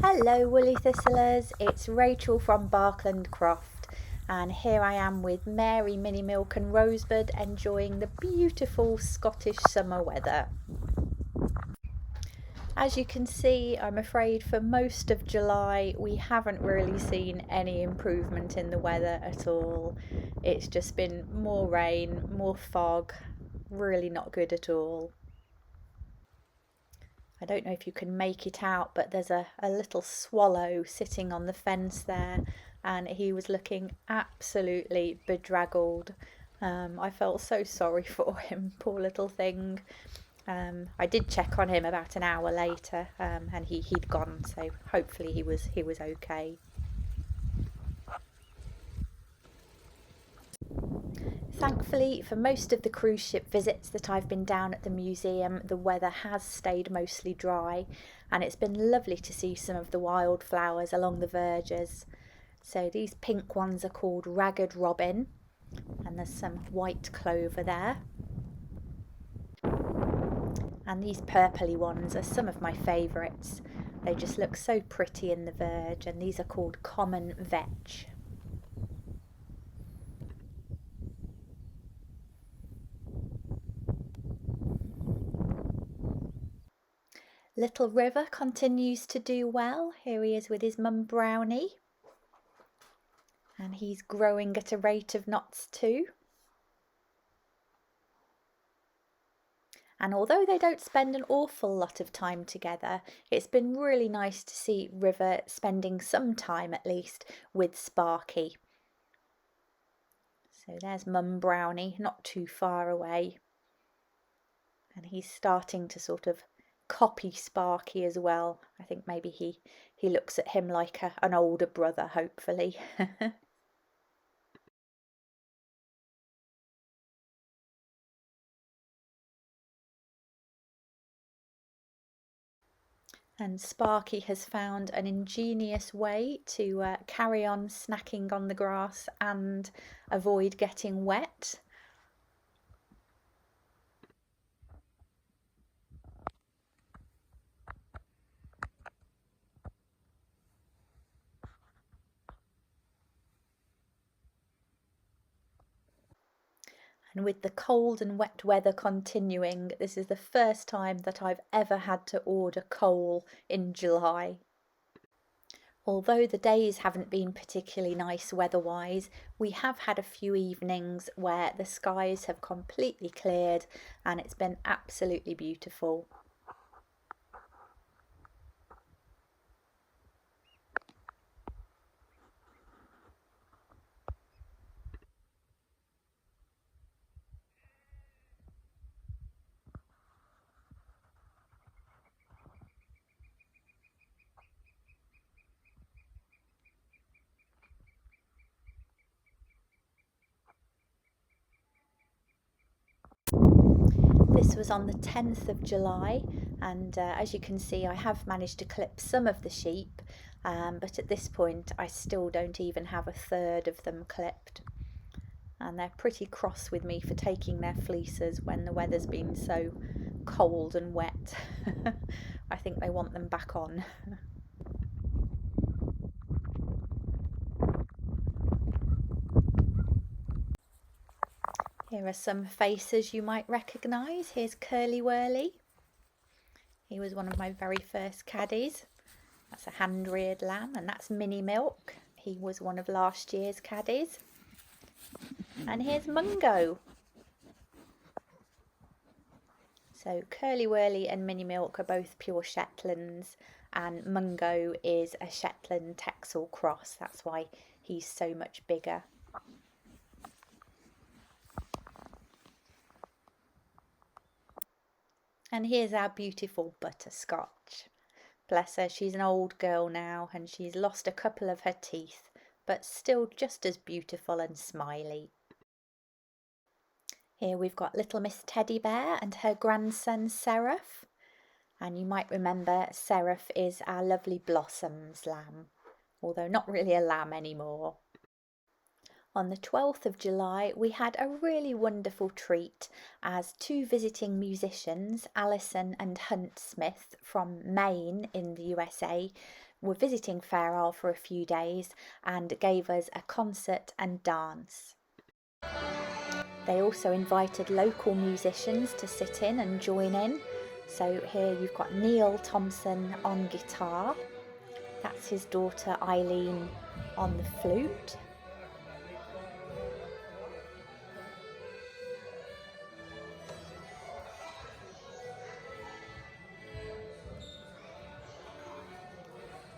Hello woolly thistlers, it's Rachel from Barkland Croft, and here I am with Mary, Minnie Milk and Rosebud enjoying the beautiful Scottish summer weather. As you can see, I'm afraid for most of July we haven't really seen any improvement in the weather at all. It's just been more rain, more fog, really not good at all. I don't know if you can make it out, but there's a little swallow sitting on the fence there, and he was looking absolutely bedraggled. I felt so sorry for him, poor little thing. I did check on him about an hour later, and he'd gone, so hopefully he was okay. Thankfully, for most of the cruise ship visits that I've been down at the museum, the weather has stayed mostly dry, and it's been lovely to see some of the wildflowers along the verges. So these pink ones are called ragged robin, and there's some white clover there. And these purpley ones are some of my favourites. They just look so pretty in the verge, and these are called common vetch. Little River continues to do well. Here he is with his mum Brownie. And he's growing at a rate of knots too. And although they don't spend an awful lot of time together, it's been really nice to see River spending some time at least with Sparky. So there's Mum Brownie, not too far away. And he's starting to sort of copy Sparky as well. I think maybe he looks at him like an older brother, hopefully. And Sparky has found an ingenious way to carry on snacking on the grass and avoid getting wet. And with the cold and wet weather continuing, this is the first time that I've ever had to order coal in July. Although the days haven't been particularly nice weather-wise, we have had a few evenings where the skies have completely cleared and it's been absolutely beautiful. This was on the 10th of July, and as you can see I have managed to clip some of the sheep, but at this point I still don't even have a third of them clipped. And they're pretty cross with me for taking their fleeces when the weather's been so cold and wet. I think they want them back on. Here are some faces you might recognise. Here's Curly Whirly. He was one of my very first caddies. That's a hand-reared lamb, and that's Minnie Milk. He was one of last year's caddies. And here's Mungo. So Curly Whirly and Minnie Milk are both pure Shetlands, and Mungo is a Shetland Texel cross. That's why he's so much bigger. And here's our beautiful Butterscotch. Bless her, she's an old girl now and she's lost a couple of her teeth, but still just as beautiful and smiley. Here we've got little Miss Teddy Bear and her grandson Seraph. And you might remember Seraph is our lovely Blossom's lamb, although not really a lamb anymore. On the 12th of July, we had a really wonderful treat as two visiting musicians, Alison and Hunt Smith from Maine in the USA, were visiting Fair Isle for a few days and gave us a concert and dance. They also invited local musicians to sit in and join in. So here you've got Neil Thompson on guitar. That's his daughter Eileen on the flute.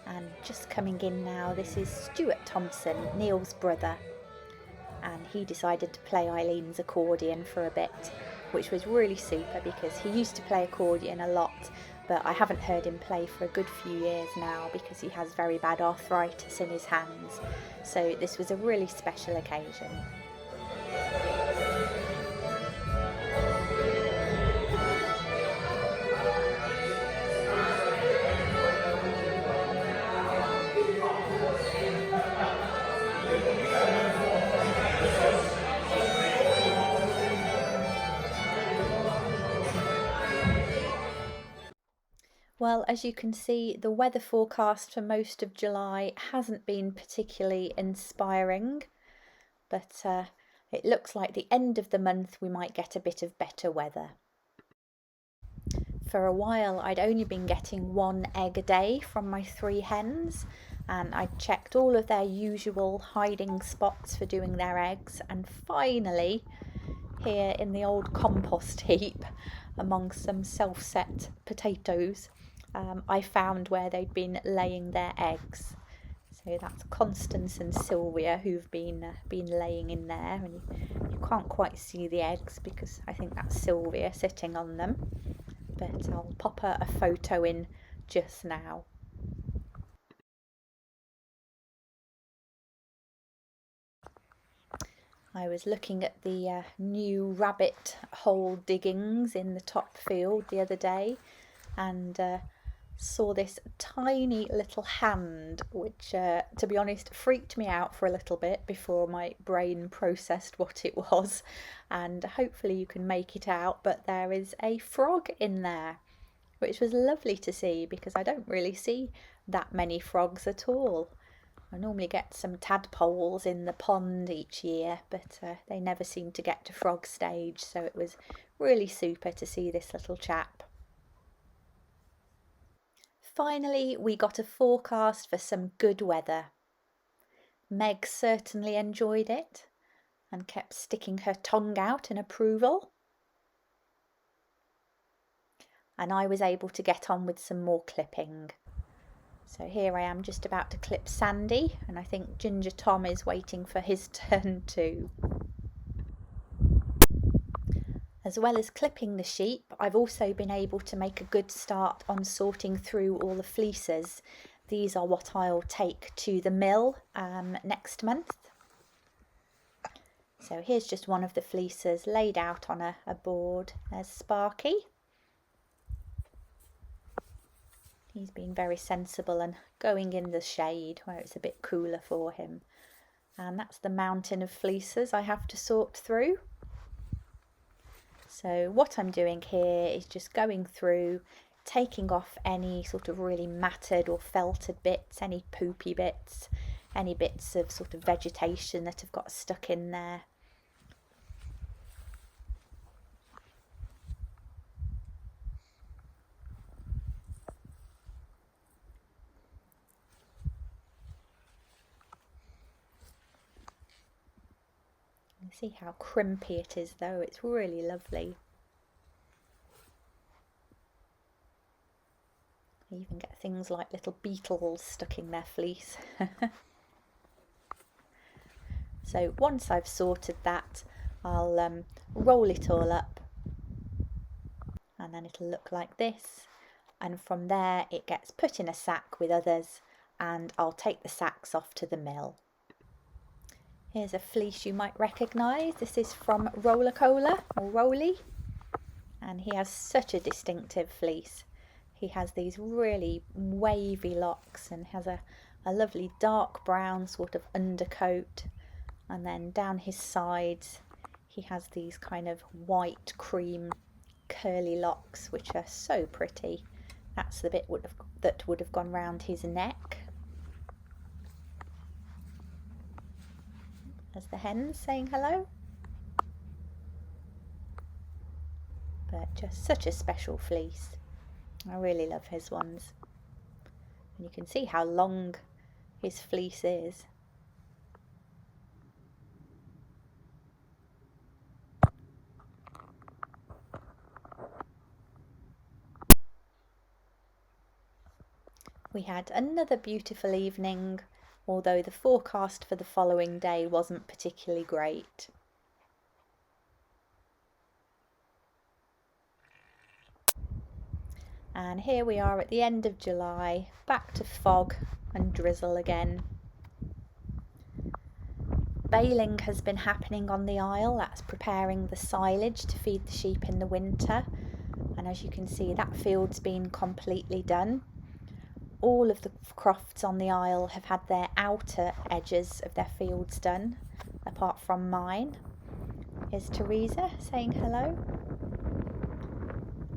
And just coming in now, this is Stuart Thompson, Neil's brother. And he decided to play Eileen's accordion for a bit, which was really super because he used to play accordion a lot, but I haven't heard him play for a good few years now because he has very bad arthritis in his hands. So this was a really special occasion. Well, as you can see, the weather forecast for most of July hasn't been particularly inspiring, but it looks like the end of the month we might get a bit of better weather. For a while I'd only been getting 1 egg a day from my 3 hens, and I'd checked all of their usual hiding spots for doing their eggs, and finally, here in the old compost heap among some self-set potatoes, I found where they'd been laying their eggs. So that's Constance and Sylvia who've been laying in there, and you can't quite see the eggs because I think that's Sylvia sitting on them, but I'll pop a photo in just now. I was looking at the new rabbit hole diggings in the top field the other day, and saw this tiny little hand, which to be honest freaked me out for a little bit before my brain processed what it was, and hopefully you can make it out, but there is a frog in there, which was lovely to see because I don't really see that many frogs at all. I normally get some tadpoles in the pond each year, but they never seem to get to frog stage, so it was really super to see this little chap. Finally, we got a forecast for some good weather. Meg certainly enjoyed it and kept sticking her tongue out in approval. And I was able to get on with some more clipping. So here I am just about to clip Sandy, and I think Ginger Tom is waiting for his turn too. As well as clipping the sheep, I've also been able to make a good start on sorting through all the fleeces. These are what I'll take to the mill next month. So here's just one of the fleeces laid out on a board. There's Sparky. He's been very sensible and going in the shade where it's a bit cooler for him. And that's the mountain of fleeces I have to sort through. So what I'm doing here is just going through, taking off any sort of really matted or felted bits, any poopy bits, any bits of sort of vegetation that have got stuck in there. You see how crimpy it is though, it's really lovely. You even get things like little beetles stuck in their fleece. So once I've sorted that, I'll roll it all up, and then it'll look like this, and from there it gets put in a sack with others, and I'll take the sacks off to the mill. Here's a fleece you might recognise. This is from Roller Cola, or Rolly, and he has such a distinctive fleece. He has these really wavy locks and has a lovely dark brown sort of undercoat, and then down his sides he has these kind of white cream curly locks which are so pretty, That's the bit that would have gone round his neck. As the hen's saying hello. But just such a special fleece. I really love his ones. And you can see how long his fleece is. We had another beautiful evening, although the forecast for the following day wasn't particularly great. And here we are at the end of July, back to fog and drizzle again. Baling has been happening on the isle. That's preparing the silage to feed the sheep in the winter. And as you can see, that field's been completely done. All of the crofts on the isle have had their outer edges of their fields done, apart from mine. Here's Teresa saying hello.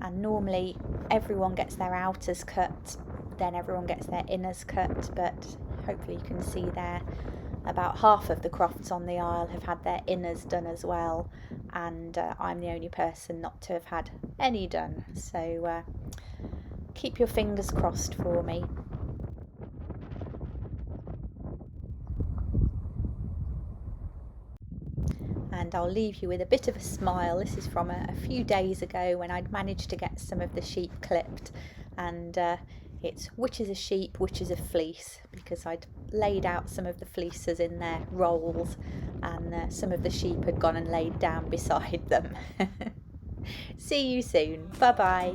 And normally everyone gets their outers cut, then everyone gets their inners cut, but hopefully you can see there about half of the crofts on the isle have had their inners done as well, and I'm the only person not to have had any done, so keep your fingers crossed for me. And I'll leave you with a bit of a smile. This is from a few days ago when I'd managed to get some of the sheep clipped, and it's which is a sheep, which is a fleece, because I'd laid out some of the fleeces in their rolls and some of the sheep had gone and laid down beside them. See you soon. Bye bye.